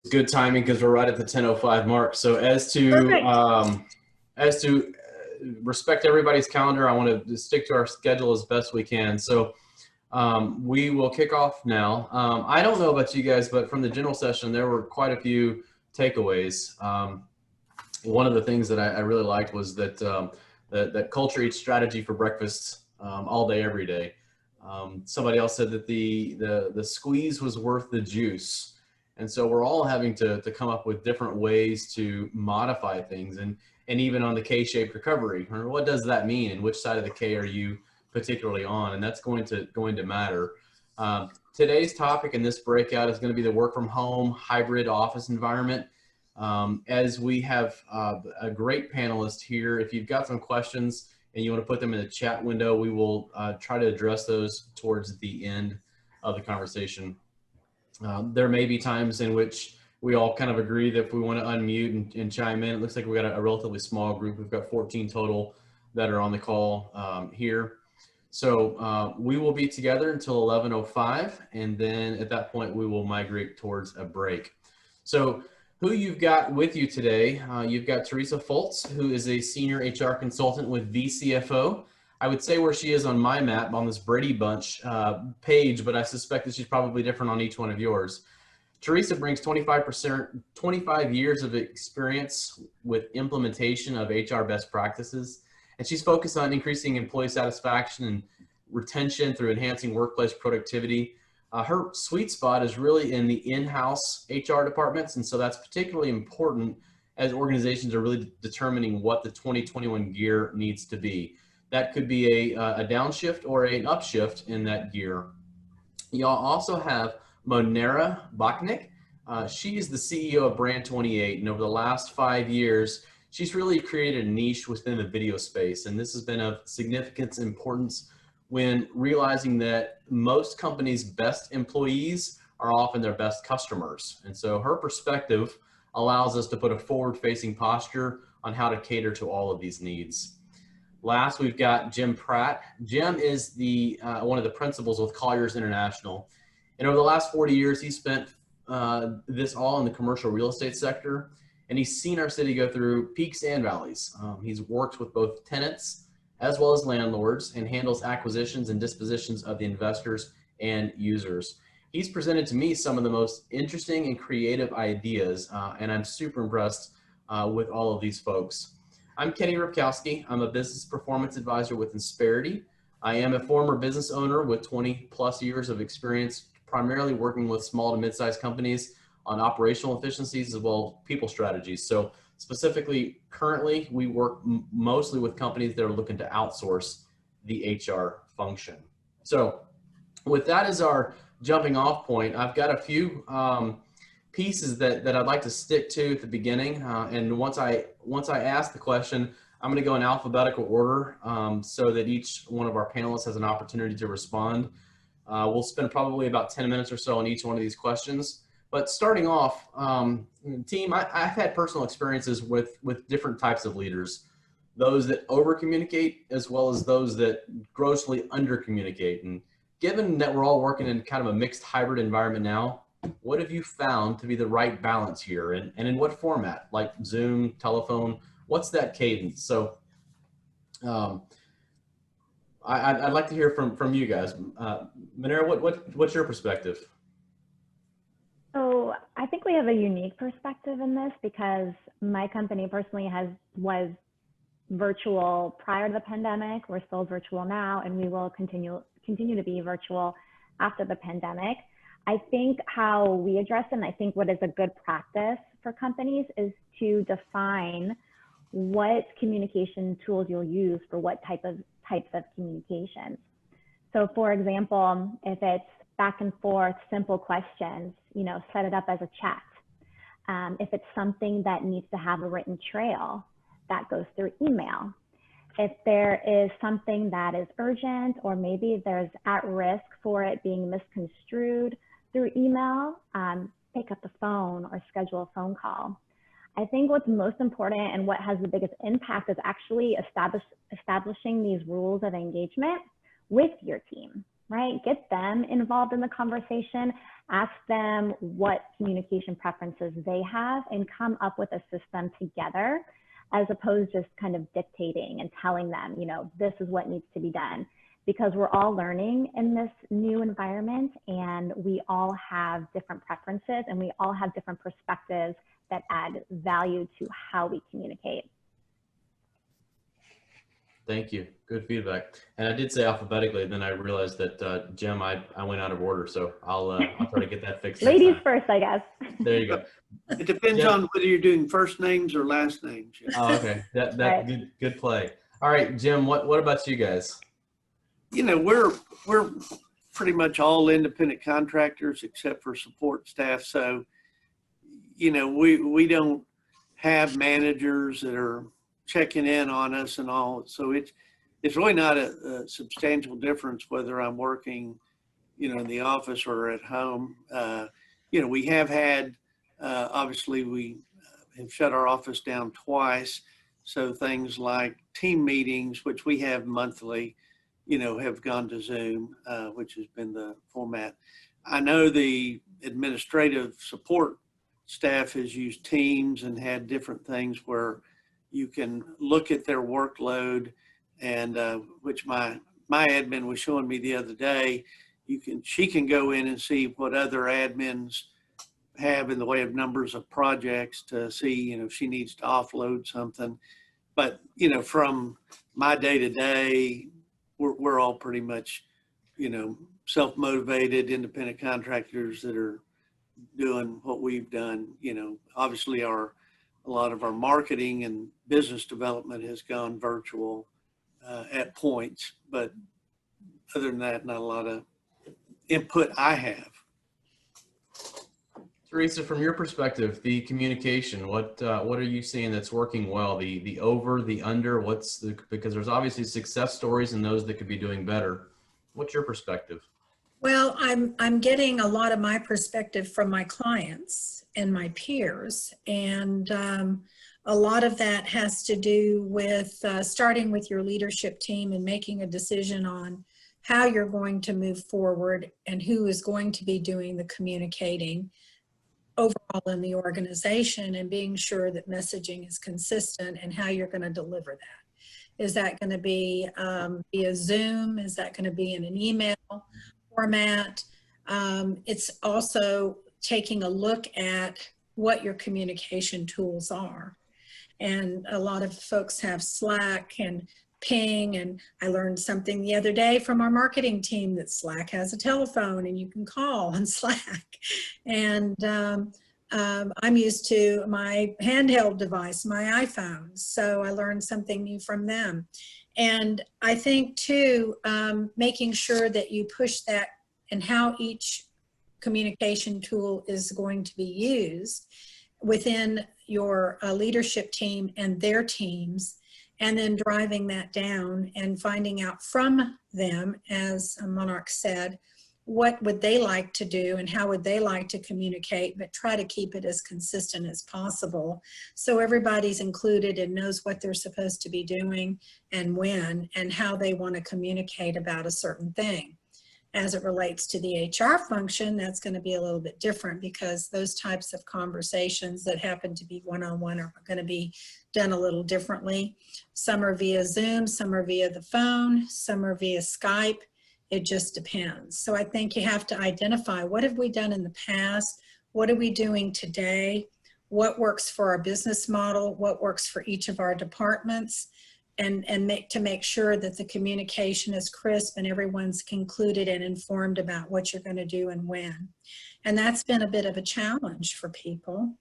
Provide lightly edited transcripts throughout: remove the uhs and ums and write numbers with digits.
Good timing because we're right at the 10:05 mark. So Perfect. as to respect everybody's calendar, I want to stick to our schedule as best we can. So we will kick off now. I don't know about you guys, but from the general session, there were quite a few takeaways. One of the things that I really liked was that that culture eats strategy for breakfast all day, every day. Somebody else said that the squeeze was worth the juice. And so we're all having to come up with different ways to modify things, and even on the K-shaped recovery. What does that mean, and which side of the K are you particularly on? And that's going to matter. Today's topic in this breakout is going to be the work from home hybrid office environment. As we have a great panelist here, if you've got some questions and you want to put them in the chat window, we will try to address those towards the end of the conversation. There may be times in which we all kind of agree that if we want to unmute and chime in. It looks like we've got a relatively small group. We've got 14 total that are on the call here. So we will be together until 11:05, and then at that point we will migrate towards a break. So who you've got with you today, you've got Teresa Foltz, who is a senior HR consultant with VCFO. I would say where she is on my map on this Brady Bunch page, but I suspect that she's probably different on each one of yours. Teresa brings 25 years of experience with implementation of HR best practices, and she's focused on increasing employee satisfaction and retention through enhancing workplace productivity. Her sweet spot is really in the in-house HR departments, and so that's particularly important as organizations are really determining what the 2021 gear needs to be. That could be a downshift or an upshift in that gear. Y'all also have Monera Bachnick. She is the CEO of Brand 28, and over the last 5 years, she's really created a niche within the video space, and this has been of significance and importance when realizing that most companies' best employees are often their best customers. And so her perspective allows us to put a forward-facing posture on how to cater to all of these needs. Last, we've got Jim Pratt. Jim is one of the principals with Colliers International. And over the last 40 years, he spent this all in the commercial real estate sector. And he's seen our city go through peaks and valleys. He's worked with both tenants as well as landlords and handles acquisitions and dispositions of the investors and users. He's presented to me some of the most interesting and creative ideas, and I'm super impressed with all of these folks. I'm Kenny Ripkowski. I'm a business performance advisor with Insperity. I am a former business owner with 20 plus years of experience, primarily working with small to mid-sized companies on operational efficiencies as well as people strategies. So specifically, currently, we work mostly with companies that are looking to outsource the HR function. So with that as our jumping off point, I've got a few pieces that I'd like to stick to at the beginning. And once I ask the question, I'm going to go in alphabetical order so that each one of our panelists has an opportunity to respond. We'll spend probably about 10 minutes or so on each one of these questions. But starting off, team, I've had personal experiences with different types of leaders, those that over communicate as well as those that grossly under communicate. And given that we're all working in kind of a mixed hybrid environment now, what have you found to be the right balance here, and in what format, like Zoom, telephone? What's that cadence? So I'd like to hear from you guys. Monera, what's your perspective? So I think we have a unique perspective in this because my company personally was virtual prior to the pandemic. We're still virtual now, and we will continue to be virtual after the pandemic. I think how we address it, and I think what is a good practice for companies, is to define what communication tools you'll use for what types of communications. So for example, if it's back and forth, simple questions, set it up as a chat. If it's something that needs to have a written trail, that goes through email. If there is something that is urgent, or maybe there's at risk for it being misconstrued through email, pick up the phone or schedule a phone call. I think what's most important and what has the biggest impact is actually establishing these rules of engagement with your team. right? Get them involved in the conversation, ask them what communication preferences they have, and come up with a system together, as opposed to just kind of dictating and telling them, you know, this is what needs to be done. Because we're all learning in this new environment, and we all have different preferences, and we all have different perspectives that add value to how we communicate. Thank you. Good feedback. And I did say alphabetically, then I realized that Jim, I went out of order, so I'll try to get that fixed. Ladies first, I guess. There you go. It depends on whether you're doing first names or last names. Oh, okay. That Right. good play. All right, Jim. What about you guys? You know, we're pretty much all independent contractors except for support staff. So, you know, we don't have managers that are checking in on us and all. So it's really not a substantial difference whether I'm working, you know, in the office or at home. You know, we have had, obviously we have shut our office down twice. So things like team meetings, which we have monthly, you know, have gone to Zoom, which has been the format. I know the administrative support staff has used Teams and had different things where you can look at their workload, and which my admin was showing me the other day. She can go in and see what other admins have in the way of numbers of projects to see, you know, if she needs to offload something. But, you know, from my day to day, we're all pretty much, you know, self-motivated independent contractors that are doing what we've done. You know, obviously a lot of our marketing and business development has gone virtual at points, but other than that, not a lot of input I have. Teresa, from your perspective, the communication, what are you seeing that's working well? The over, the under, because there's obviously success stories and those that could be doing better. What's your perspective? Well, I'm getting a lot of my perspective from my clients and my peers, and a lot of that has to do with starting with your leadership team and making a decision on how you're going to move forward and who is going to be doing the communicating overall in the organization, and being sure that messaging is consistent and how you're going to deliver that. Is that going to be via Zoom? Is that going to be in an email format? It's also taking a look at what your communication tools are. And a lot of folks have Slack and Ping, and I learned something the other day from our marketing team that Slack has a telephone and you can call on Slack. And I'm used to my handheld device, my iPhone. So I learned something new from them. And I think too, making sure that you push that and how each communication tool is going to be used within your leadership team and their teams, and then driving that down and finding out from them, as Monarch said, what would they like to do and how would they like to communicate, but try to keep it as consistent as possible so everybody's included and knows what they're supposed to be doing and when and how they want to communicate about a certain thing. As it relates to the HR function, that's going to be a little bit different, because those types of conversations that happen to be one-on-one are going to be done a little differently. Some are via Zoom, some are via the phone, some are via Skype. It just depends. So I think you have to identify, what have we done in the past? What are we doing today? What works for our business model? What works for each of our departments? And make sure that the communication is crisp and everyone's concluded and informed about what you're going to do and when. And that's been a bit of a challenge for people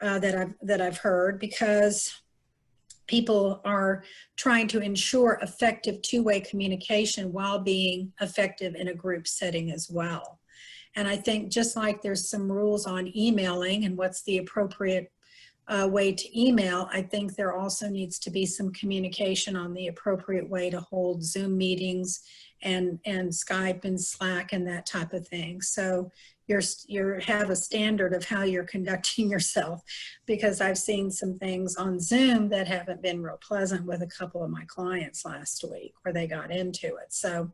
that I've heard, because people are trying to ensure effective two-way communication while being effective in a group setting as well. And I think just like there's some rules on emailing and what's the appropriate way to email, I think there also needs to be some communication on the appropriate way to hold Zoom meetings and Skype and Slack and that type of thing. So you have a standard of how you're conducting yourself, because I've seen some things on Zoom that haven't been real pleasant with a couple of my clients last week where they got into it. So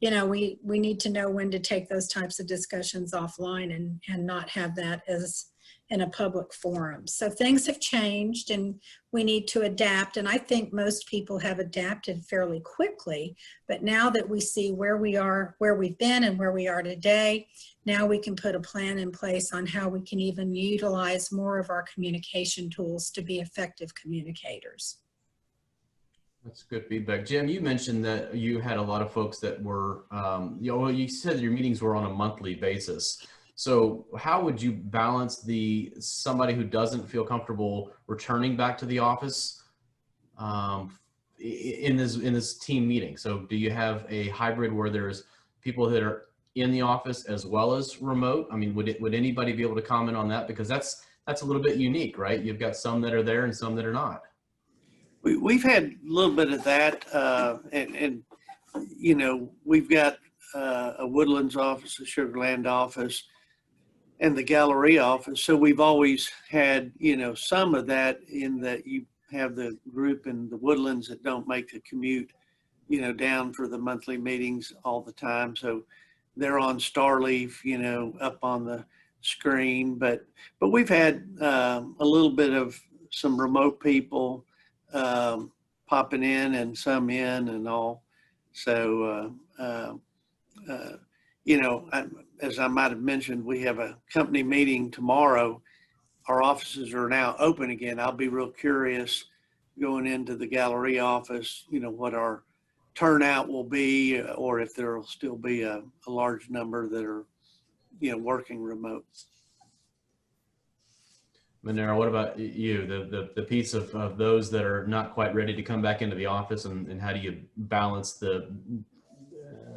you know, we need to know when to take those types of discussions offline and not have that as in a public forum. So things have changed and we need to adapt. And I think most people have adapted fairly quickly, but now that we see where we are, where we've been and where we are today, now we can put a plan in place on how we can even utilize more of our communication tools to be effective communicators. That's good feedback. Jim, you mentioned that you had a lot of folks that were, you said your meetings were on a monthly basis. So how would you balance somebody who doesn't feel comfortable returning back to the office in this team meeting? So do you have a hybrid where there's people that are in the office as well as remote? I mean, would anybody be able to comment on that? Because that's a little bit unique, right? You've got some that are there and some that are not. We've had a little bit of that, and you know, we've got a Woodlands office, a Sugarland office, and the Galleria office. So we've always had, you know, some of that in that you have the group in the Woodlands that don't make the commute, you know, down for the monthly meetings all the time. So they're on Starleaf, you know, up on the screen. But we've had a little bit of some remote people popping in and some in and all. So, you know, as I might have mentioned, we have a company meeting tomorrow. Our offices are now open again. I'll be real curious going into the Galleria office, you know, what our turnout will be, or if there will still be a large number that are, you know, working remote. Manera, what about you? The piece of those that are not quite ready to come back into the office, and how do you balance the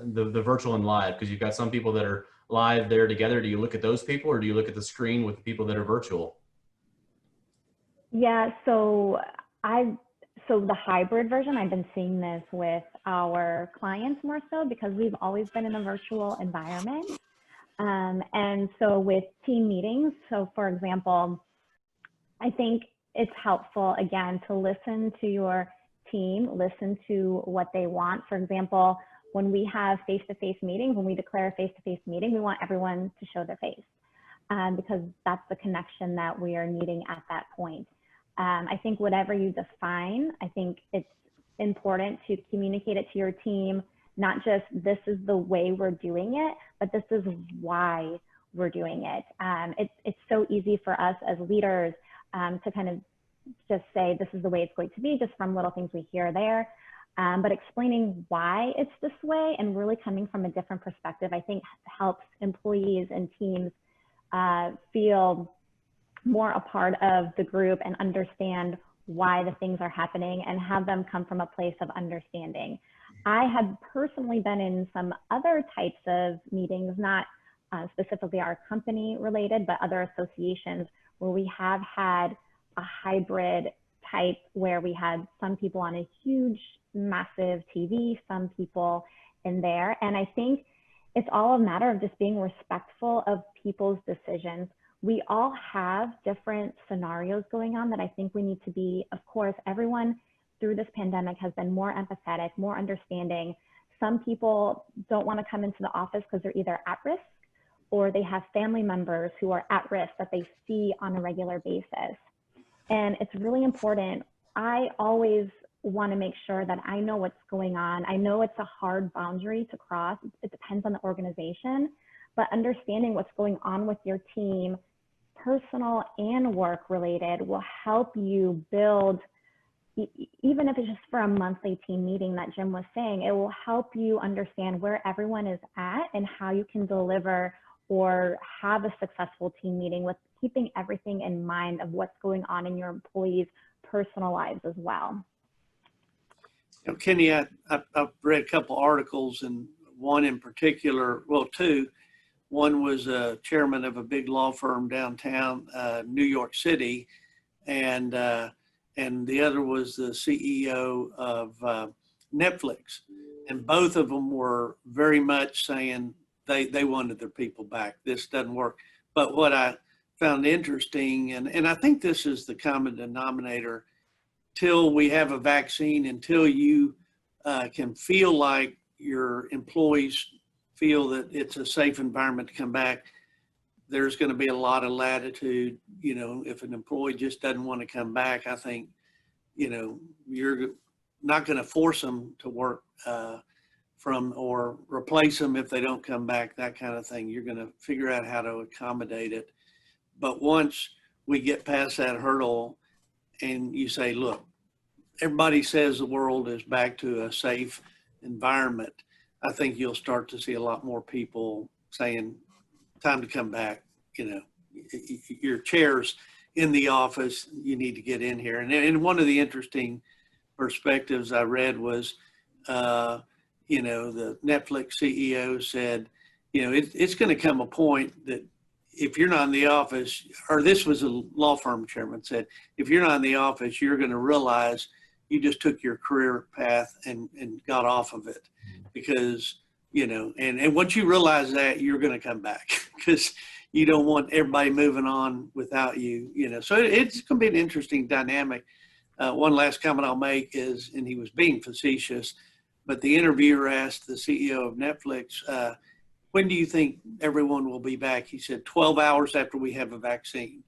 virtual and live? Because you've got some people that are live there together. Do you look at those people, or do you look at the screen with the people that are virtual? Yeah, so the hybrid version, I've been seeing this with our clients more so because we've always been in a virtual environment. And so with team meetings, so for example, I think it's helpful, again, to listen to your team, listen to what they want. For example, when we have face-to-face meetings, when we declare a face-to-face meeting, we want everyone to show their face because that's the connection that we are needing at that point. I think whatever you define, I think it's important to communicate it to your team, not just this is the way we're doing it, but this is why we're doing it. It's so easy for us as leaders to kind of just say this is the way it's going to be, just from little things we hear there. But explaining why it's this way and really coming from a different perspective, I think helps employees and teams feel more a part of the group and understand why the things are happening and have them come from a place of understanding. I have personally been in some other types of meetings, not specifically our company related, but other associations where we have had a hybrid type where we had some people on a huge, massive TV, some people in there. And I think it's all a matter of just being respectful of people's decisions. We all have different scenarios going on that I think we need to be, of course, everyone through this pandemic has been more empathetic, more understanding. Some people don't want to come into the office because they're either at risk or they have family members who are at risk that they see on a regular basis. And it's really important. I always want to make sure that I know what's going on. I know it's a hard boundary to cross. It depends on the organization, but understanding what's going on with your team, personal and work related, will help you build, even if it's just for a monthly team meeting that Jim was saying, it will help you understand where everyone is at and how you can deliver or have a successful team meeting with keeping everything in mind of what's going on in your employees' personal lives as well. You know, Kenny, I've read a couple articles, and one in particular, well, two. One was a chairman of a big law firm downtown New York City, and the other was the CEO of Netflix. And both of them were very much saying they wanted their people back. This doesn't work. But what I found interesting, and I think this is the common denominator, till we have a vaccine, until you can feel like your employees feel that it's a safe environment to come back, there's going to be a lot of latitude. You know, if an employee just doesn't want to come back, I think, you know, you're not going to force them to work from or replace them if they don't come back, that kind of thing. You're going to figure out how to accommodate it. But once we get past that hurdle and you say, look, everybody says the world is back to a safe environment, I think you'll start to see a lot more people saying, time to come back. You know, your chair's in the office, you need to get in here. And one of the interesting perspectives I read was, you know, the Netflix CEO said, you know, it's going to come a point that if you're not in the office, or this was a law firm chairman said, if you're not in the office, you're going to realize you just took your career path and got off of it. Because, you know, and once you realize that, you're going to come back because you don't want everybody moving on without you, you know. So it's going to be an interesting dynamic. One last comment I'll make is, and he was being facetious, but the interviewer asked the CEO of Netflix, when do you think everyone will be back? He said, 12 hours after we have a vaccine.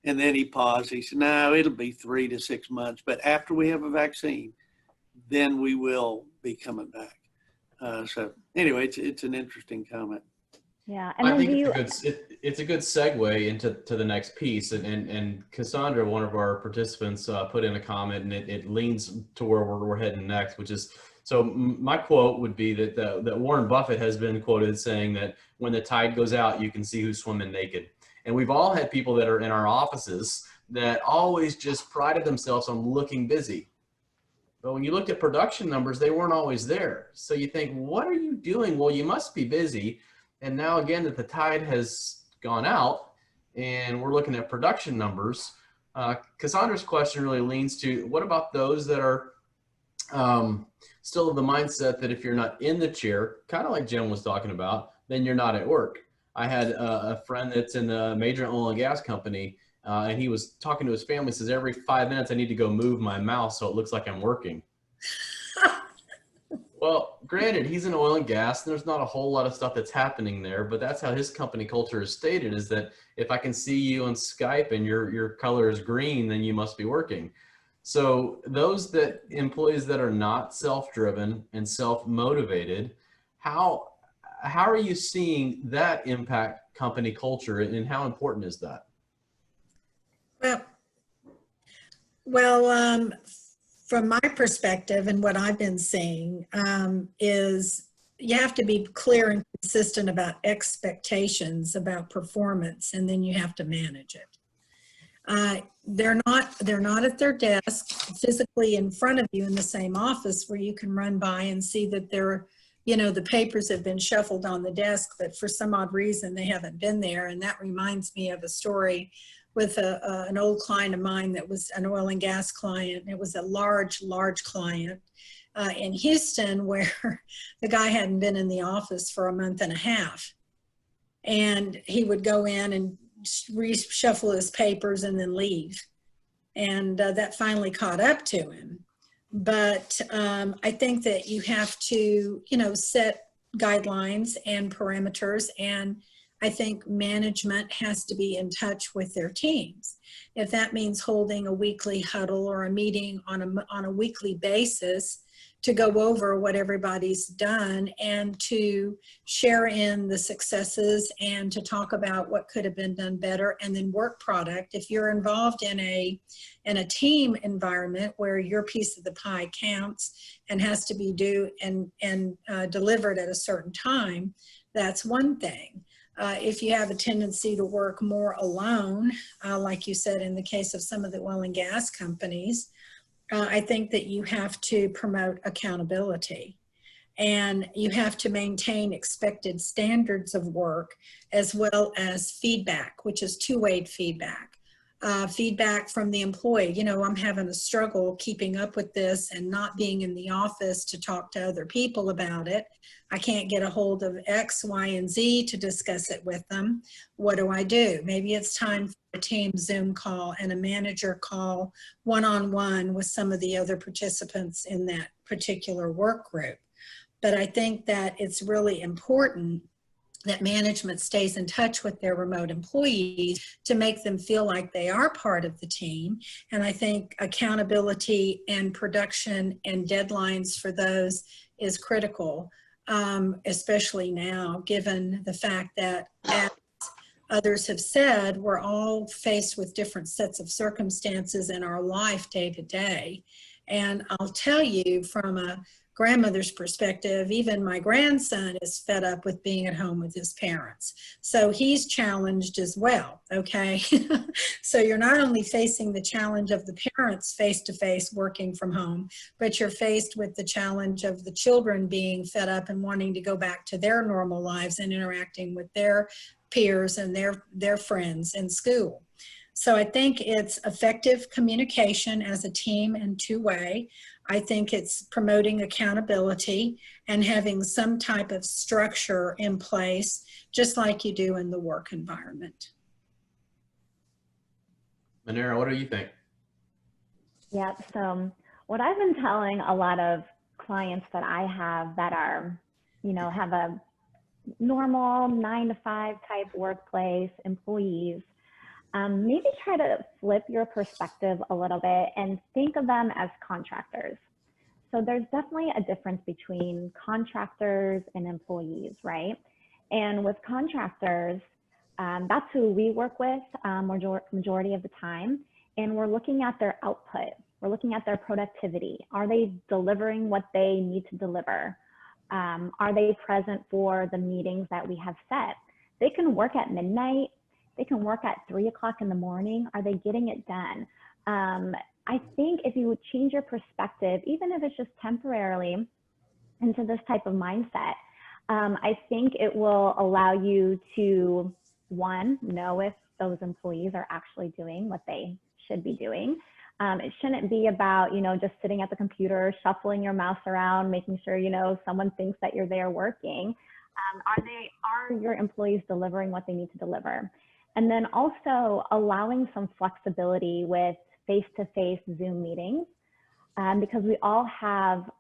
And then he paused. He said, no, it'll be 3 to 6 months. But after we have a vaccine, then we will be coming back. So anyway, it's an interesting comment. Yeah, and I then think it's a good segue into the next piece. And Cassandra, one of our participants, put in a comment, and it leans to where we're heading next, which is, so my quote would be that Warren Buffett has been quoted saying that when the tide goes out, you can see who's swimming naked. And we've all had people that are in our offices that always just prided themselves on looking busy. But when you looked at production numbers, they weren't always there. So you think, what are you doing? Well, you must be busy. And now again, that the tide has gone out and we're looking at production numbers, Cassandra's question really leans to, what about those that are still of the mindset that if you're not in the chair, kind of like Jim was talking about, then you're not at work. I had a friend that's in a major oil and gas company, and he was talking to his family, says every 5 minutes I need to go move my mouse so it looks like I'm working. Well, granted, he's in oil and gas, and there's not a whole lot of stuff that's happening there, but that's how his company culture is stated, is that if I can see you on Skype and your color is green, then you must be working. So those employees that are not self-driven and self-motivated, how are you seeing that impact company culture, and how important is that? Well, from my perspective and what I've been seeing is you have to be clear and consistent about expectations about performance, and then you have to manage it. They're not at their desk physically in front of you in the same office where you can run by and see that they're, you know, the papers have been shuffled on the desk, but for some odd reason they haven't been there. And that reminds me of a story with an old client of mine that was an oil and gas client. It was a large client in Houston where the guy hadn't been in the office for a month and a half. And he would go in and reshuffle his papers and then leave. And that finally caught up to him. But I think that you have to, you know, set guidelines and parameters, and I think management has to be in touch with their teams. If that means holding a weekly huddle or a meeting on a weekly basis to go over what everybody's done and to share in the successes and to talk about what could have been done better, and then work product. If you're involved in a team environment where your piece of the pie counts and has to be due and delivered at a certain time, that's one thing. If you have a tendency to work more alone, like you said in the case of some of the oil and gas companies, I think that you have to promote accountability, and you have to maintain expected standards of work, as well as feedback, which is two-way feedback. Feedback from the employee, you know, I'm having a struggle keeping up with this and not being in the office to talk to other people about it. I can't get a hold of X, Y, and Z to discuss it with them. What do? Maybe it's time for a team Zoom call and a manager call one-on-one with some of the other participants in that particular work group. but I think that it's really important that management stays in touch with their remote employees to make them feel like they are part of the team. And I think accountability and production and deadlines for those is critical, especially now, given the fact that, as others have said, we're all faced with different sets of circumstances in our life day to day. And I'll tell you, from a grandmother's perspective, even my grandson is fed up with being at home with his parents. So he's challenged as well, okay? So you're not only facing the challenge of the parents face-to-face working from home, but you're faced with the challenge of the children being fed up and wanting to go back to their normal lives and interacting with their peers and their friends in school. So I think it's effective communication as a team and two-way. I think it's promoting accountability and having some type of structure in place, just like you do in the work environment. Manera, what do you think? Yeah, so what I've been telling a lot of clients that I have that are, have a normal 9-to-5 type workplace, employees, maybe try to flip your perspective a little bit and think of them as contractors. So there's definitely a difference between contractors and employees, right? And with contractors, that's who we work with majority of the time. And we're looking at their output. We're looking at their productivity. Are they delivering what they need to deliver? Are they present for the meetings that we have set? They can work at midnight. They can work at 3 o'clock in the morning. Are they getting it done? I think if you would change your perspective, even if it's just temporarily, into this type of mindset, I think it will allow you to, one, know if those employees are actually doing what they should be doing. It shouldn't be about, just sitting at the computer, shuffling your mouse around, making sure, someone thinks that you're there working. Are your employees delivering what they need to deliver? And then also allowing some flexibility with face-to-face Zoom meetings, because we all have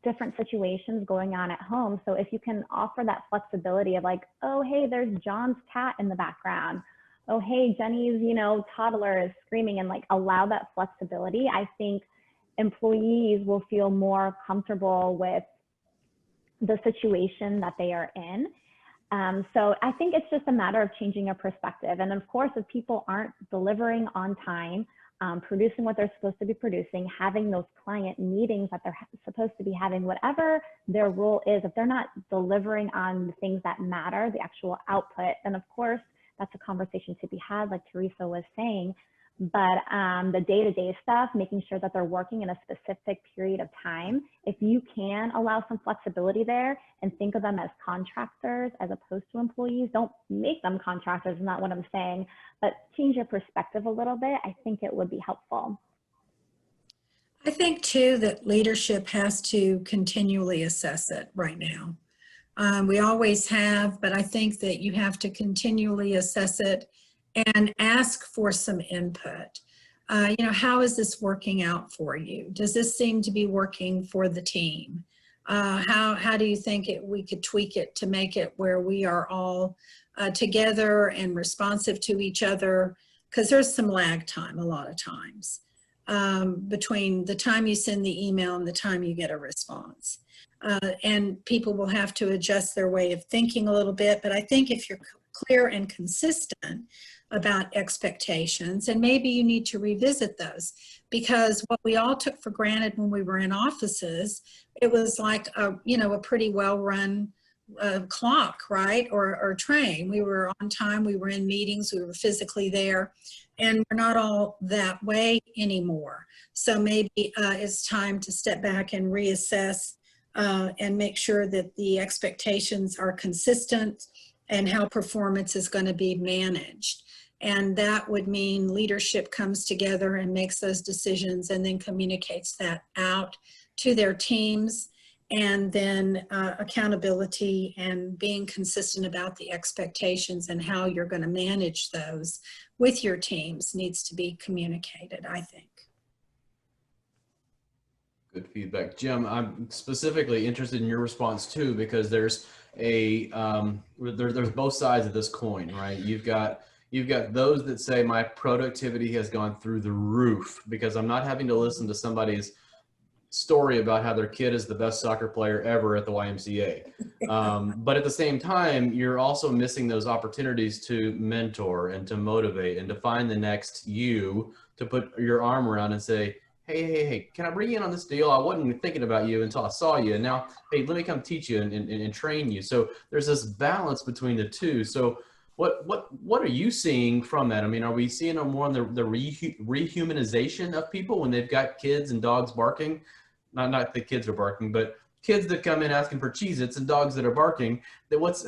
different situations going on at home. So if you can offer that flexibility of like, oh, hey, there's John's cat in the background. Oh, hey, Jenny's, toddler is screaming, and like allow that flexibility, I think employees will feel more comfortable with the situation that they are in. So I think it's just a matter of changing your perspective. And of course, if people aren't delivering on time, producing what they're supposed to be producing, having those client meetings that they're supposed to be having, whatever their role is, if they're not delivering on the things that matter, the actual output, then of course, that's a conversation to be had, like Teresa was saying. But the day-to-day stuff, making sure that they're working in a specific period of time, if you can allow some flexibility there and think of them as contractors as opposed to employees, don't make them contractors, is not what I'm saying, but change your perspective a little bit, I think it would be helpful. I think too that leadership has to continually assess it right now. We always have, but I think that you have to continually assess it and ask for some input. How is this working out for you? Does this seem to be working for the team? How do you think we could tweak it to make it where we are all together and responsive to each other? Because there's some lag time a lot of times between the time you send the email and the time you get a response. And people will have to adjust their way of thinking a little bit, but I think if you're clear and consistent about expectations, and maybe you need to revisit those, because what we all took for granted when we were in offices, it was like a pretty well-run clock, right, or train. We were on time, we were in meetings, we were physically there, and we're not all that way anymore. So maybe it's time to step back and reassess and make sure that the expectations are consistent and how performance is going to be managed. And that would mean leadership comes together and makes those decisions and then communicates that out to their teams. And then accountability and being consistent about the expectations and how you're going to manage those with your teams needs to be communicated, I think. Good feedback. Jim, I'm specifically interested in your response too, because there's there's both sides of this coin, right? You've got those that say my productivity has gone through the roof because I'm not having to listen to somebody's story about how their kid is the best soccer player ever at the YMCA. But at the same time, you're also missing those opportunities to mentor and to motivate and to find the next you to put your arm around and say, hey, can I bring you in on this deal? I wasn't even thinking about you until I saw you. And now, hey, let me come teach you and train you. So there's this balance between the two. So what are you seeing from that? I mean, are we seeing more on the rehumanization of people when they've got kids and dogs barking? Not the kids are barking, but kids that come in asking for Cheez-Its and dogs that are barking.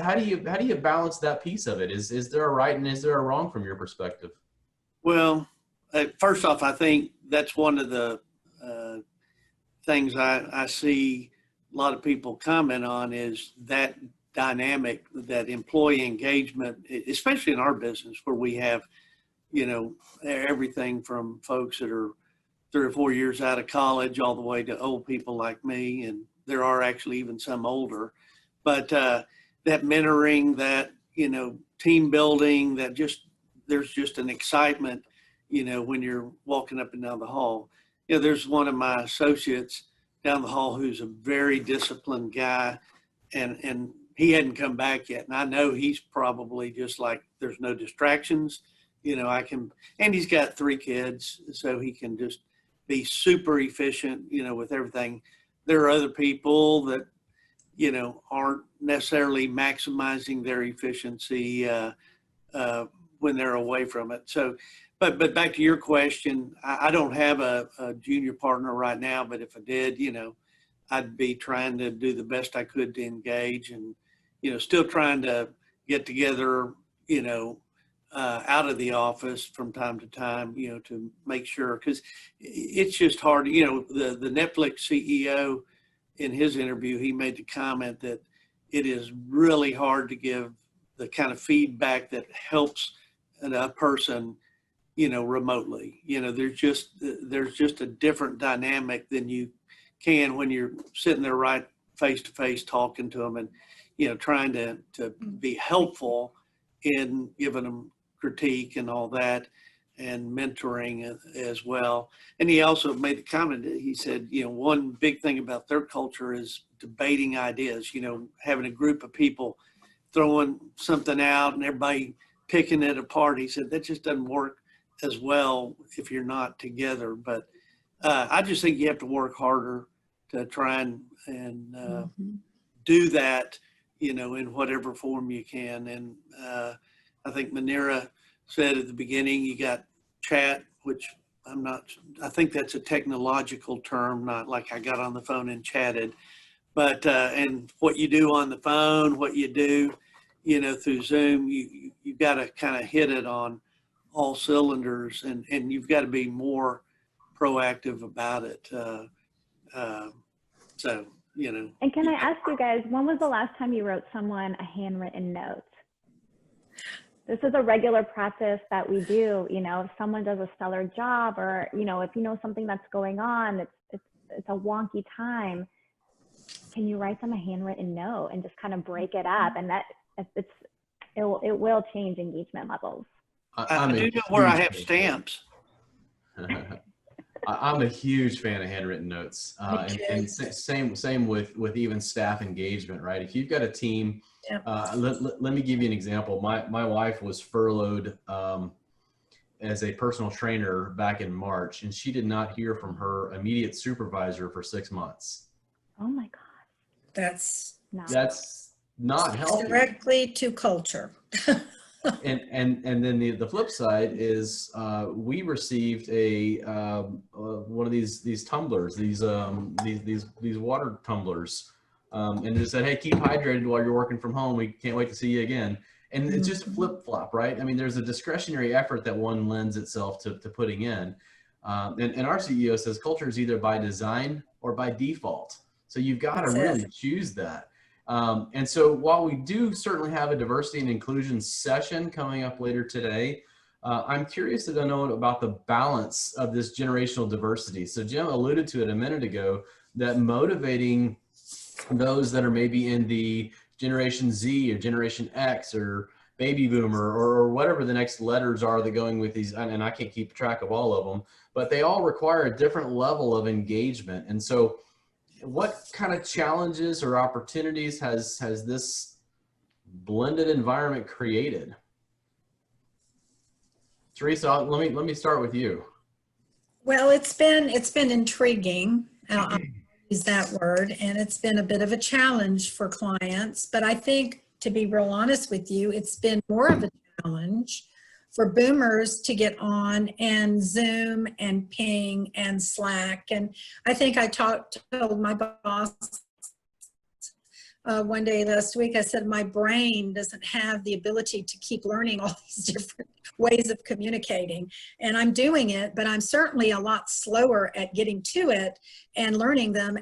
How do you balance that piece of it? Is there a right and is there a wrong from your perspective? Well, first off, I think that's one of the things I see a lot of people comment on is that dynamic, that employee engagement, especially in our business where we have, everything from folks that are 3 or 4 years out of college all the way to old people like me. And there are actually even some older, but that mentoring, that, team building, there's just an excitement, when you're walking up and down the hall. There's one of my associates down the hall who's a very disciplined guy and he hadn't come back yet. And I know he's probably just like, there's no distractions, and he's got 3 kids, so he can just be super efficient, with everything. There are other people that, aren't necessarily maximizing their efficiency when they're away from it. So, but back to your question, I don't have a junior partner right now, but if I did, I'd be trying to do the best I could to engage and, still trying to get together, out of the office from time to time, to make sure, because it's just hard. The Netflix CEO in his interview, he made the comment that it is really hard to give the kind of feedback that helps a person, remotely. There's just a different dynamic than you can when you're sitting there right face to face talking to them and, trying to be helpful in giving them critique and all that and mentoring as well. And he also made the comment that he said, one big thing about their culture is debating ideas, having a group of people throwing something out and everybody picking it apart. He said that just doesn't work as well if you're not together. But I just think you have to work harder to try and do that, in whatever form you can. And I think Manira said at the beginning, you got chat, which I think that's a technological term, not like I got on the phone and chatted, but, and what you do on the phone, what you do, through Zoom, you've got to kind of hit it on all cylinders and you've got to be more proactive about it. So, And can I ask you guys, when was the last time you wrote someone a handwritten note? This is a regular practice that we do. If someone does a stellar job or, if you know something that's going on, it's a wonky time, can you write them a handwritten note and just kind of break it up? And that it will change engagement levels. I do know where I have stamps. I'm a huge fan of handwritten notes, and same with even staff engagement, right? If you've got a team, let me give you an example. My wife was furloughed as a personal trainer back in March, and she did not hear from her immediate supervisor for 6 months. Oh my God. That's not healthy. Directly to culture. And then the flip side is we received one of these tumblers, these water tumblers, and they said, hey, keep hydrated while you're working from home. We can't wait to see you again. And it's just a flip flop, right? I mean, there's a discretionary effort that one lends itself to putting in. And our CEO says culture is either by design or by default. So you've got to really choose that. And so while we do certainly have a diversity and inclusion session coming up later today, I'm curious to know about the balance of this generational diversity. So Jim alluded to it a minute ago, that motivating those that are maybe in the Generation Z or Generation X or baby boomer or whatever the next letters are that going with these, and I can't keep track of all of them, but they all require a different level of engagement. And so what kind of challenges or opportunities has this blended environment created? Teresa, let me start with you. Well, it's been intriguing. I'll use that word, and it's been a bit of a challenge for clients. But I think, to be real honest with you, it's been more of a challenge for boomers to get on and Zoom and Ping and Slack. And I think I told my boss one day last week, I said, my brain doesn't have the ability to keep learning all these different ways of communicating. And I'm doing it, but I'm certainly a lot slower at getting to it and learning them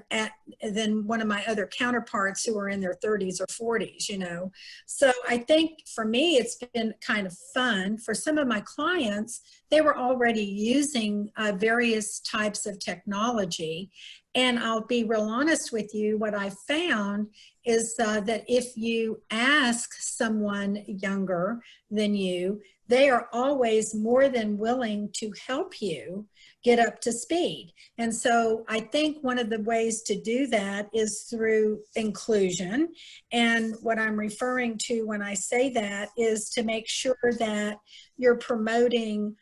than one of my other counterparts who are in their 30s or 40s, you know. So I think for me, it's been kind of fun. For some of my clients, they were already using various types of technology. And I'll be real honest with you, what I found is that if you ask someone younger than you, they are always more than willing to help you get up to speed. And so I think one of the ways to do that is through inclusion. And what I'm referring to when I say that is to make sure that you're promoting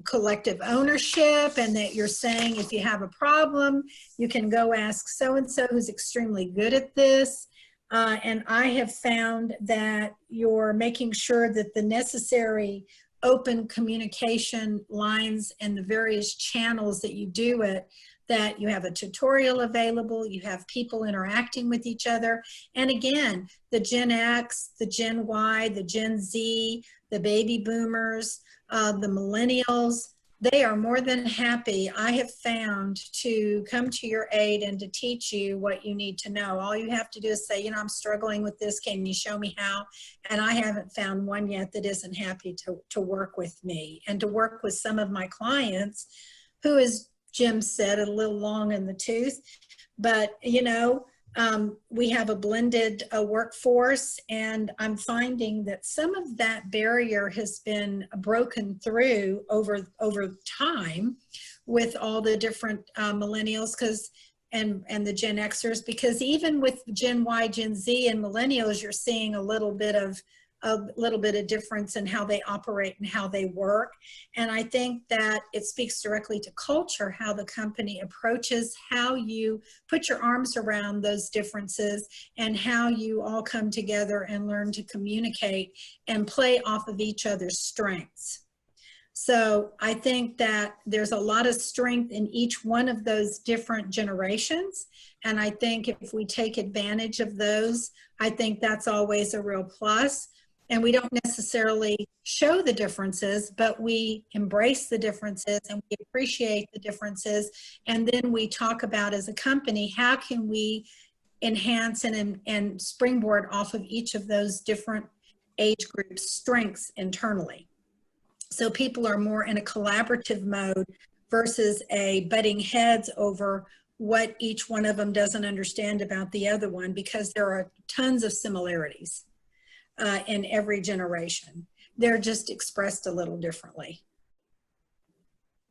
collective ownership, and that you're saying, if you have a problem, you can go ask so-and-so who's extremely good at this. And I have found that you're making sure that the necessary open communication lines and the various channels that you do it, that you have a tutorial available, you have people interacting with each other. And again, the Gen X, the Gen Y, the Gen Z, the baby boomers, the millennials, they are more than happy, I have found, to come to your aid and to teach you what you need to know. All you have to do is say, you know, I'm struggling with this. Can you show me how? And I haven't found one yet that isn't happy to work with me and to work with some of my clients who, as Jim said, a little long in the tooth, but, you know, we have a blended workforce, and I'm finding that some of that barrier has been broken through over time with all the different millennials and the Gen Xers, because even with Gen Y, Gen Z, and millennials, you're seeing a little bit of difference in how they operate and how they work. And I think that it speaks directly to culture, how the company approaches, how you put your arms around those differences, and how you all come together and learn to communicate and play off of each other's strengths. So I think that there's a lot of strength in each one of those different generations. And I think if we take advantage of those, I think that's always a real plus. And we don't necessarily show the differences, but we embrace the differences and we appreciate the differences. And then we talk about, as a company, how can we enhance and springboard off of each of those different age groups' strengths internally. So people are more in a collaborative mode versus a butting heads over what each one of them doesn't understand about the other one, because there are tons of similarities in every generation. They're just expressed a little differently.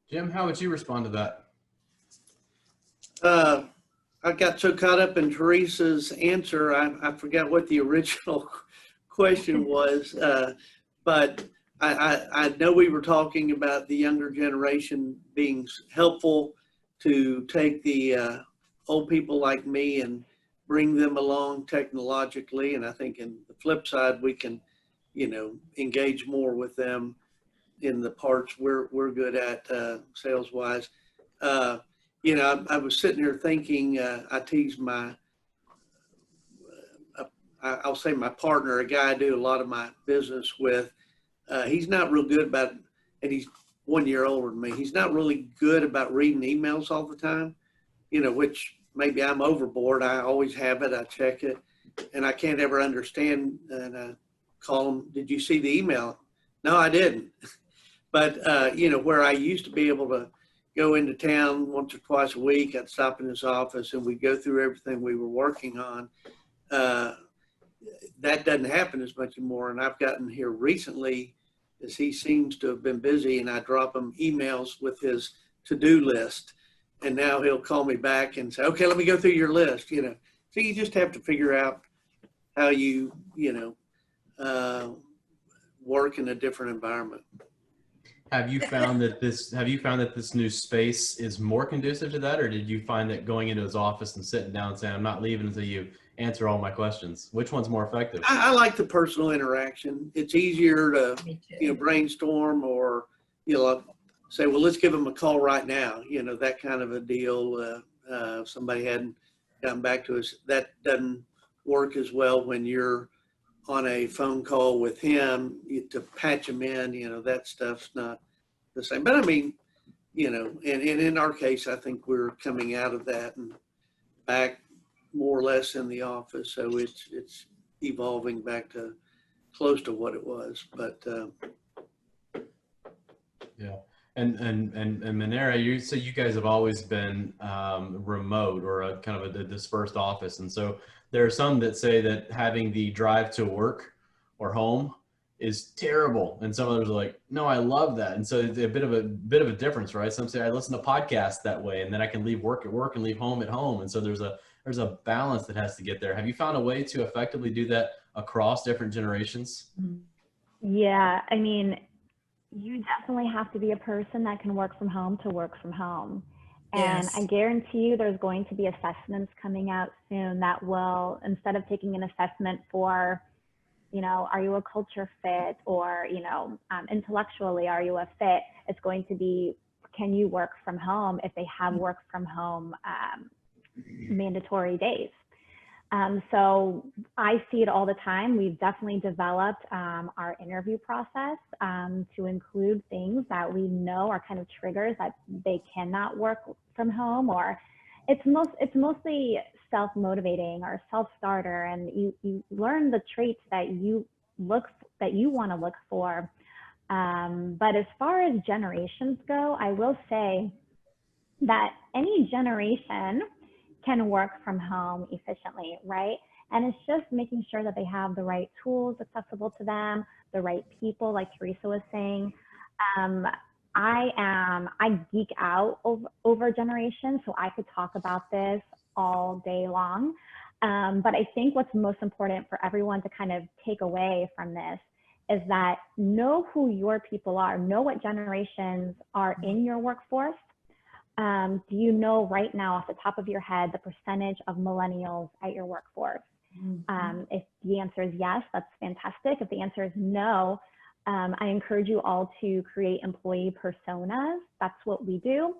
Jim, how would you respond to that? I got so caught up in Teresa's answer, I forgot what the original question was, but I know we were talking about the younger generation being helpful to take the old people like me and bring them along technologically. And I think in the flip side, we can, you know, engage more with them in the parts we're good at sales wise. You know, I was sitting here thinking, I teased I'll say my partner, a guy I do a lot of my business with. He's not real good about, and he's 1 year older than me. He's not really good about reading emails all the time, you know, which maybe I'm overboard. I always have it. I check it, and I can't ever understand. And I call him, did you see the email? No, I didn't. But, you know, where I used to be able to go into town once or twice a week, I'd stop in his office and we'd go through everything we were working on. Uh, that doesn't happen as much anymore. And I've gotten here recently as he seems to have been busy, and I drop him emails with his to-do list. And now he'll call me back and say, okay, let me go through your list, you know. So you just have to figure out how you work in a different environment. Have you found that this new space is more conducive to that, or did you find that going into his office and sitting down and saying, I'm not leaving until you answer all my questions? Which one's more effective? I like the personal interaction. It's easier to, you know, brainstorm or, you know, say, well, let's give them a call right now, you know, that kind of a deal. If somebody hadn't gotten back to us, that doesn't work as well when you're on a phone call with him to patch him in, you know, that stuff's not the same. But I mean, you know, and in our case, I think we're coming out of that and back more or less in the office. So it's evolving back to close to what it was. But yeah. And Manera, so you guys have always been remote or a kind of a dispersed office, and so there are some that say that having the drive to work or home is terrible, and some others are like, no, I love that. And so it's a bit of a difference, right? Some say I listen to podcasts that way, and then I can leave work at work and leave home at home, and so there's a balance that has to get there. Have you found a way to effectively do that across different generations? Yeah, I mean, you definitely have to be a person that can work from home to work from home. And Yes. I guarantee you there's going to be assessments coming out soon that will, instead of taking an assessment for, you know, are you a culture fit, or, you know, intellectually, are you a fit? It's going to be, can you work from home if they have work from home mandatory days. So I see it all the time. We've definitely developed our interview process to include things that we know are kind of triggers that they cannot work from home, or it's mostly self-motivating or self-starter, and you learn the traits that you want to look for. But as far as generations go, I will say that any generation can work from home efficiently, right? And it's just making sure that they have the right tools accessible to them, the right people, like Teresa was saying. I geek out over generations, so I could talk about this all day long. But I think what's most important for everyone to kind of take away from this is that know who your people are, know what generations are in your workforce. Do you know right now off the top of your head the percentage of millennials at your workforce? If the answer is yes, that's fantastic. If the answer is no, I encourage you all to create employee personas. That's what we do.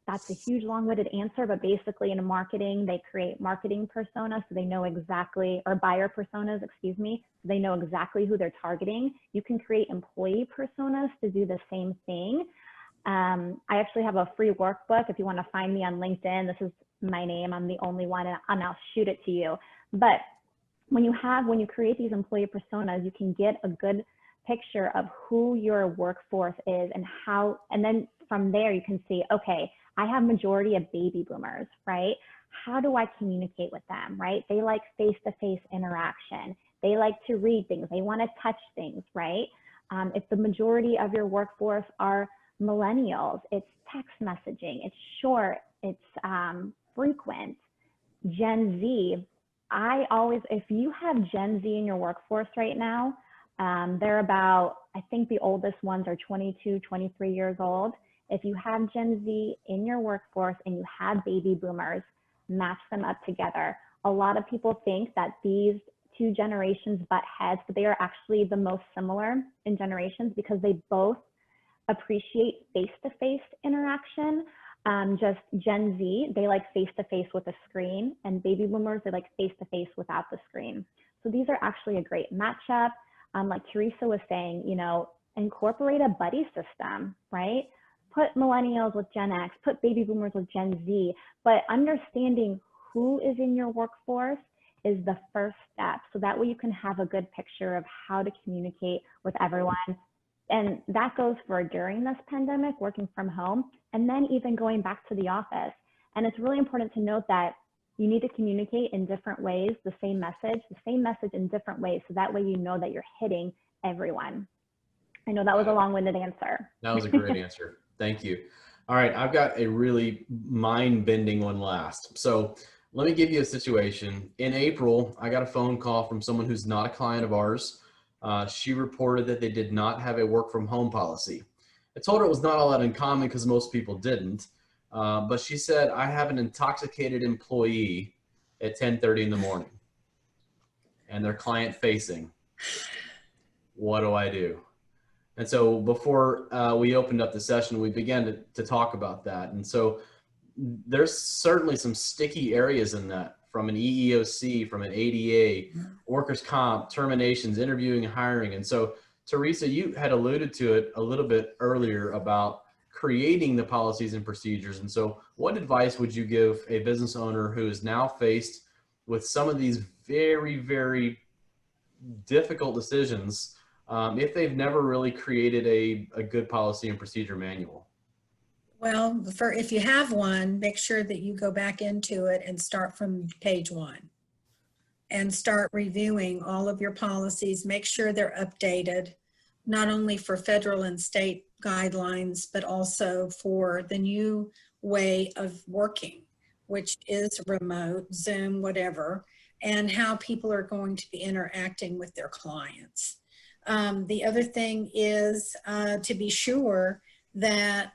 That's a huge long-winded answer, but basically in marketing, they create marketing personas so they know exactly, or buyer personas, excuse me, so they know exactly who they're targeting. You can create employee personas to do the same thing. I actually have a free workbook. If you want to find me on LinkedIn, this is my name. I'm the only one, and I'll shoot it to you. But when you create these employee personas, you can get a good picture of who your workforce is and then from there you can see, okay, I have majority of baby boomers, right? How do I communicate with them, right? They like face-to-face interaction. They like to read things. They want to touch things, right? If the majority of your workforce are millennials, it's text messaging, it's short, it's frequent. Gen Z, if you have Gen Z in your workforce right now, they're about, I think the oldest ones are 22, 23 years old. If you have Gen Z in your workforce and you have baby boomers, match them up together. A lot of people think that these two generations butt heads, but they are actually the most similar in generations because they both appreciate face-to-face interaction. Just Gen Z, they like face-to-face with a screen, and baby boomers, they like face-to-face without the screen. So these are actually a great matchup. Like Teresa was saying, you know, incorporate a buddy system, right? Put millennials with Gen X, put baby boomers with Gen Z, but understanding who is in your workforce is the first step. So that way you can have a good picture of how to communicate with everyone. And that goes for during this pandemic, working from home, and then even going back to the office. And it's really important to note that you need to communicate in different ways, the same message in different ways. So that way you know that you're hitting everyone. I know that was a long-winded answer. That was a great answer. Thank you. All right, I've got a really mind-bending one last. So let me give you a situation. In April, I got a phone call from someone who's not a client of ours. She reported that they did not have a work from home policy. I told her it was not all that uncommon because most people didn't. But she said, I have an intoxicated employee at 10:30 in the morning and they're client facing. What do I do? And so before we opened up the session, we began to talk about that. And so there's certainly some sticky areas in that, from an EEOC, from an ADA, workers' comp, terminations, interviewing, and hiring. And so, Teresa, you had alluded to it a little bit earlier about creating the policies and procedures. And so what advice would you give a business owner who is now faced with some of these very, very difficult decisions if they've never really created a good policy and procedure manual? Well, if you have one, make sure that you go back into it and start from page 1 and start reviewing all of your policies. Make sure they're updated, not only for federal and state guidelines, but also for the new way of working, which is remote, Zoom, whatever, and how people are going to be interacting with their clients. The other thing is to be sure that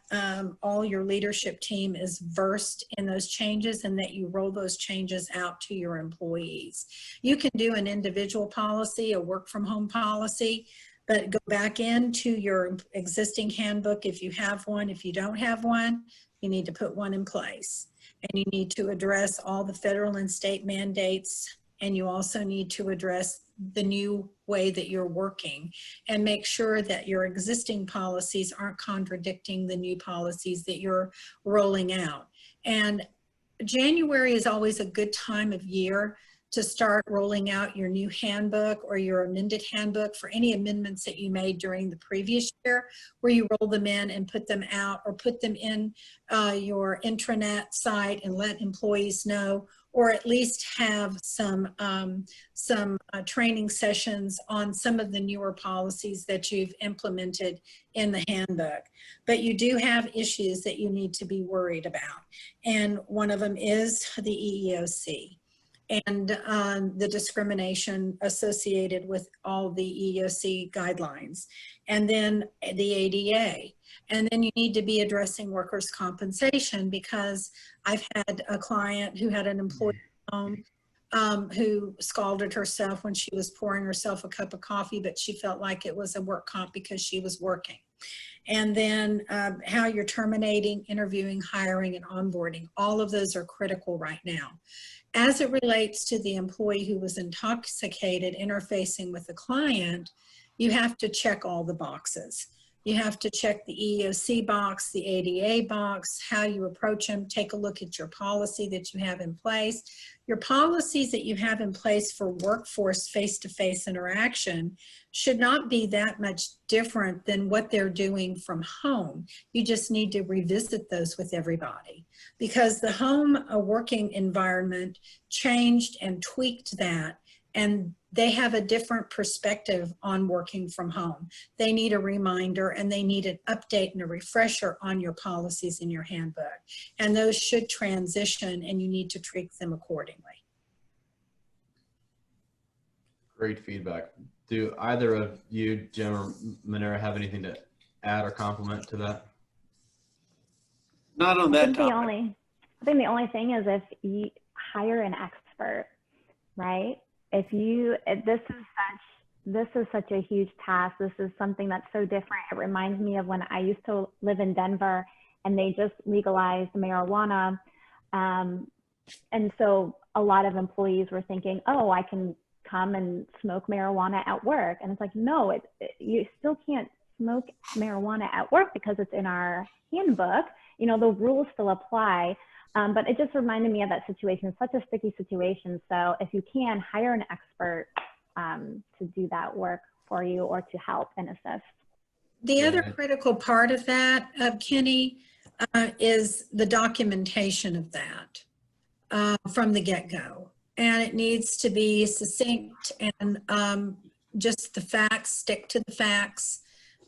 all your leadership team is versed in those changes and that you roll those changes out to your employees. You can do an individual policy, a work from home policy, but go back into your existing handbook if you have one. If you don't have one, you need to put one in place. And you need to address all the federal and state mandates, and you also need to address the new way that you're working and make sure that your existing policies aren't contradicting the new policies that you're rolling out. And January is always a good time of year to start rolling out your new handbook or your amended handbook for any amendments that you made during the previous year, where you roll them in and put them out, or put them in your intranet site and let employees know, or at least have some training sessions on some of the newer policies that you've implemented in the handbook. But you do have issues that you need to be worried about. And one of them is the EEOC and the discrimination associated with all the EEOC guidelines, and then the ADA. And then you need to be addressing workers' compensation, because I've had a client who had an employee home who scalded herself when she was pouring herself a cup of coffee, but she felt like it was a work comp because she was working. And then how you're terminating, interviewing, hiring, and onboarding. All of those are critical right now. As it relates to the employee who was intoxicated interfacing with the client, you have to check all the boxes. You have to check the EEOC box, the ADA box, how you approach them. Take a look at your policy that you have in place. Your policies that you have in place for workforce face-to-face interaction should not be that much different than what they're doing from home. You just need to revisit those with everybody, because the home working environment changed and tweaked that, and they have a different perspective on working from home. They need a reminder, and they need an update and a refresher on your policies in your handbook. And those should transition, and you need to tweak them accordingly. Great feedback. Do either of you, Jim or Manera, have anything to add or complement to that? Not on that topic. I think the only thing is, if you hire an expert, right? This is such a huge task. This is something that's so different. It reminds me of when I used to live in Denver and they just legalized marijuana. And so a lot of employees were thinking, oh, I can come and smoke marijuana at work. And it's like, no, you still can't smoke marijuana at work because it's in our handbook, you know, the rules still apply. But it just reminded me of that situation, such a sticky situation. So if you can, hire an expert to do that work for you or to help and assist. The other critical part of that, Kenny, is the documentation of that from the get-go. And it needs to be succinct and just the facts, stick to the facts.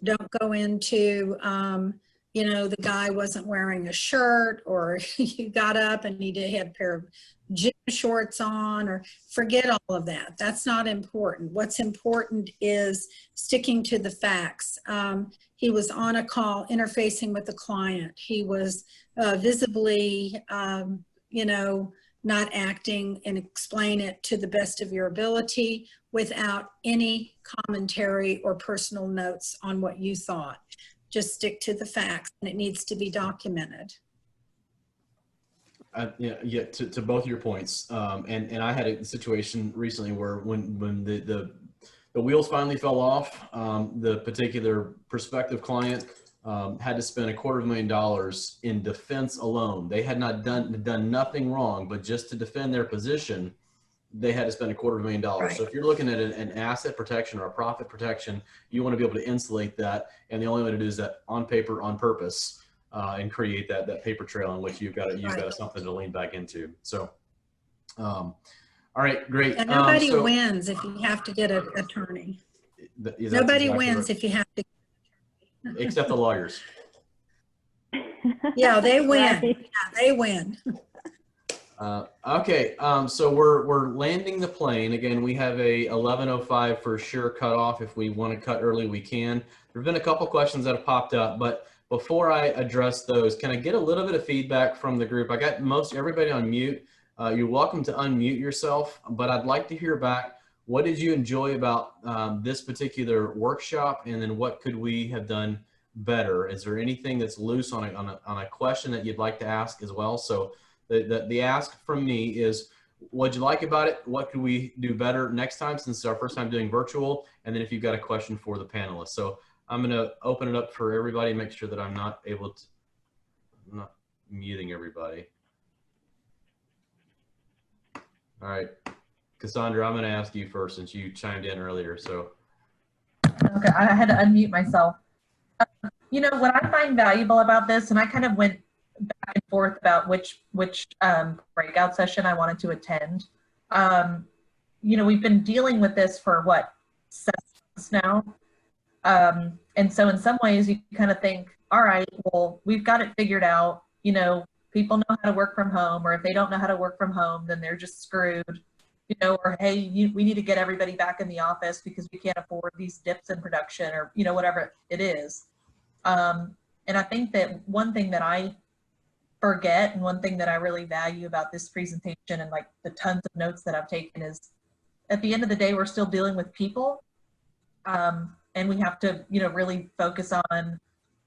Don't go into, you know, the guy wasn't wearing a shirt, or you got up and he had a pair of gym shorts on, or forget all of that. That's not important. What's important is sticking to the facts. He was on a call interfacing with the client. He was visibly, you know, not acting, and explain it to the best of your ability without any commentary or personal notes on what you thought. Just stick to the facts, and it needs to be documented. Yeah, to both of your points, and I had a situation recently where when the wheels finally fell off, the particular prospective client had to spend $250,000 in defense alone. They had not done nothing wrong, but just to defend their position, they had to spend $250,000. Right. So if you're looking at an asset protection or a profit protection, you want to be able to insulate that, and the only way to do is that on paper, on purpose, and create that paper trail in which you've got something to lean back into. So, all right, great. And nobody wins if you have to get an attorney. Nobody exactly wins right. if you have to. Except the lawyers. Yeah, they win. Right. Yeah, they win. Okay, so we're landing the plane. Again, we have a 11:05 for sure cutoff. If we want to cut early, we can. There have been a couple questions that have popped up, but before I address those, can I get a little bit of feedback from the group? I got most everybody on mute. You're welcome to unmute yourself, but I'd like to hear back. What did you enjoy about this particular workshop, and then what could we have done better? Is there anything that's loose on a question that you'd like to ask as well? So the ask from me is, what'd you like about it? What could we do better next time, since it's our first time doing virtual? And then if you've got a question for the panelists. So I'm going to open it up for everybody, make sure that I'm not muting everybody. All right, Cassandra, I'm going to ask you first since you chimed in earlier. So. Okay, I had to unmute myself. You know, what I find valuable about this, and I kind of went back and forth about which breakout session I wanted to attend. You know, we've been dealing with this for what, 7 months now. And so in some ways you kind of think, all right, well, we've got it figured out. You know, people know how to work from home, or if they don't know how to work from home, then they're just screwed. You know, or hey, we need to get everybody back in the office because we can't afford these dips in production, or, you know, whatever it is. And I think that one thing that I forget, and one thing that I really value about this presentation, and like the tons of notes that I've taken, is at the end of the day, we're still dealing with people. And we have to, you know, really focus on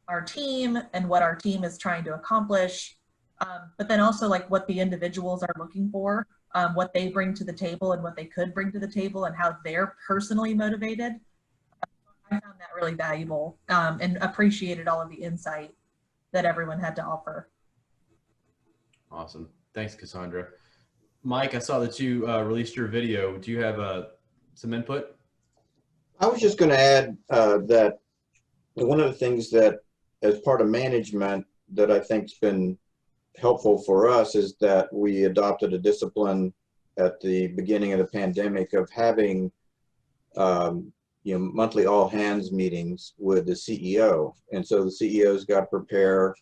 our team and what our team is trying to accomplish. But then also like what the individuals are looking for, what they bring to the table and what they could bring to the table, and how they're personally motivated. I found that really valuable, and appreciated all of the insight that everyone had to offer. Awesome. Thanks, Cassandra. Mike, I saw that you released your video. Do you have some input? I was just going to add that one of the things that, as part of management, that I think's been helpful for us is that we adopted a discipline at the beginning of the pandemic of having you know, monthly all hands meetings with the CEO. And so the CEO's got to prepare,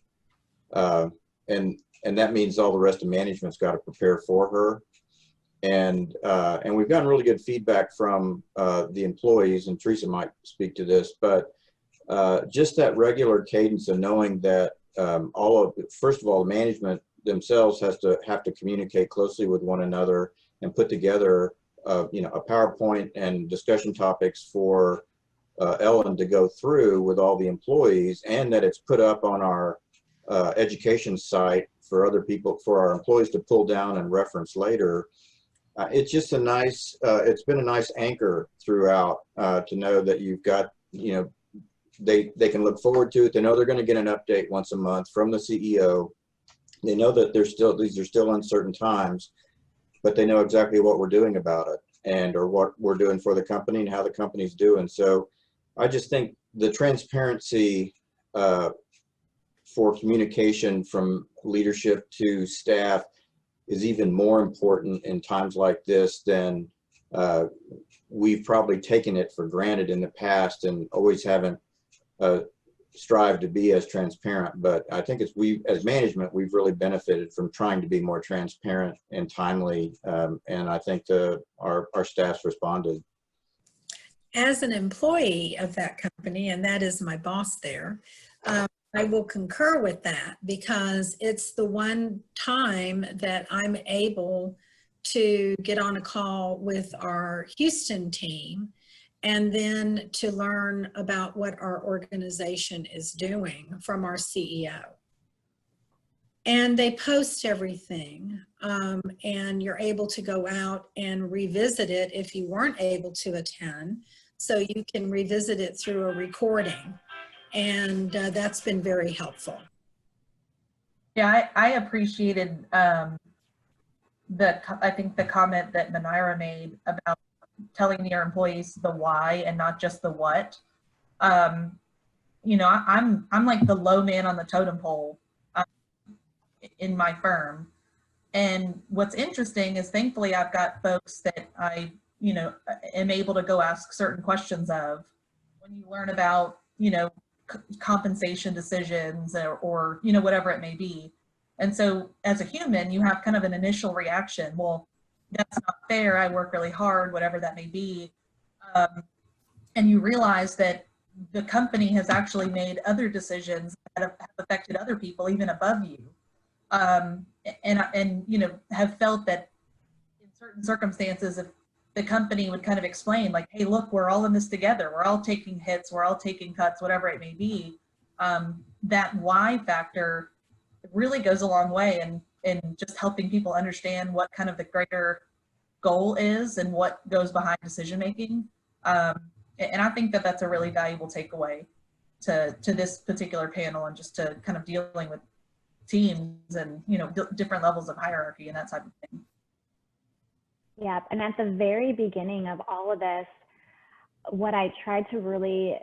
and that means all the rest of management's got to prepare for her. And we've gotten really good feedback from the employees, and Teresa might speak to this, but just that regular cadence of knowing that first of all, management themselves have to communicate closely with one another and put together you know, a PowerPoint and discussion topics for Ellen to go through with all the employees, and that it's put up on our education site for other people, for our employees to pull down and reference later. It's just a nice, it's been a nice anchor throughout to know that you've got, you know, they can look forward to it. They know they're going to get an update once a month from the CEO. They know that these are still uncertain times, but they know exactly what we're doing about it or what we're doing for the company and how the company's doing. So I just think the transparency for communication from leadership to staff is even more important in times like this than we've probably taken it for granted in the past and always haven't strived to be as transparent. But I think as management, we've really benefited from trying to be more transparent and timely. And I think our staff's responded. As an employee of that company, and that is my boss there, I will concur with that because it's the one time that I'm able to get on a call with our Houston team and then to learn about what our organization is doing from our CEO. And they post everything, and you're able to go out and revisit it if you weren't able to attend. So you can revisit it through a recording. And that's been very helpful. Yeah, I appreciated I think the comment that Manira made about telling your employees the why and not just the what. You know, I'm like the low man on the totem pole in my firm. And what's interesting is thankfully I've got folks that I, you know, am able to go ask certain questions of when you learn about, you know, compensation decisions or, you know, whatever it may be. And so as a human, you have kind of an initial reaction. Well, that's not fair. I work really hard, whatever that may be. And you realize that the company has actually made other decisions that have affected other people even above you. And you know, have felt that in certain circumstances, if the company would kind of explain like, hey, look, we're all in this together. We're all taking hits. We're all taking cuts, whatever it may be. That why factor really goes a long way in just helping people understand what kind of the greater goal is and what goes behind decision making. And I think that that's a really valuable takeaway to this particular panel and just to kind of dealing with teams and, you know, different levels of hierarchy and that type of thing. Yeah, and at the very beginning of all of this, what I tried to really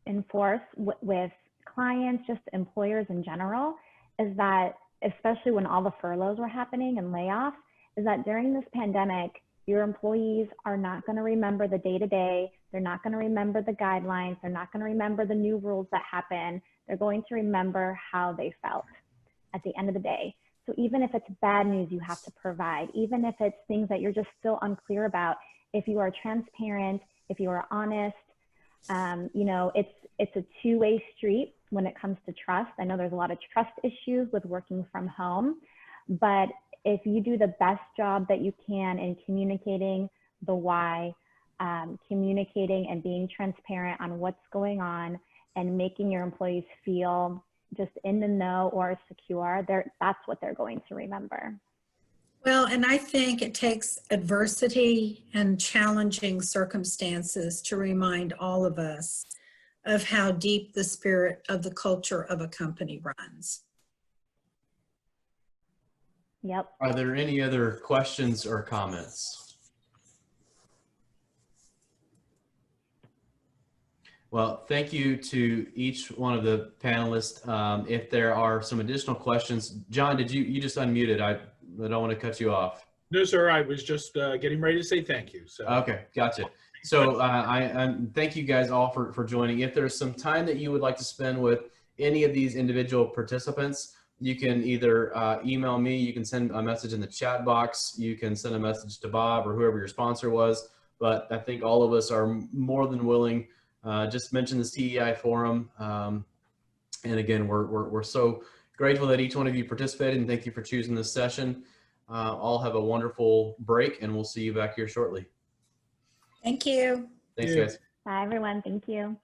enforce with clients, just employers in general, is that, especially when all the furloughs were happening and layoffs, is that during this pandemic, your employees are not going to remember the day-to-day. They're not going to remember the guidelines. They're not going to remember the new rules that happen. They're going to remember how they felt at the end of the day. So even if it's bad news you have to provide, even if it's things that you're just still unclear about, if you are transparent, if you are honest, you know, it's a two-way street when it comes to trust. I know there's a lot of trust issues with working from home, but if you do the best job that you can in communicating the why, communicating and being transparent on what's going on and making your employees feel just in the know or secure, that's what they're going to remember. Well, and I think it takes adversity and challenging circumstances to remind all of us of how deep the spirit of the culture of a company runs. Yep. Are there any other questions or comments? Well, thank you to each one of the panelists. If there are some additional questions, John, did you just unmuted? I don't want to cut you off. No, sir. I was just getting ready to say thank you. So okay, gotcha. So I thank you guys all for joining. If there's some time that you would like to spend with any of these individual participants, you can either email me, you can send a message in the chat box, you can send a message to Bob or whoever your sponsor was. But I think all of us are more than willing. Just mention the CEI forum. And again, we're so grateful that each one of you participated, and thank you for choosing this session. All have a wonderful break, and we'll see you back here shortly. Thank you. Thanks, guys. Bye, everyone. Thank you.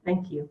Thank you.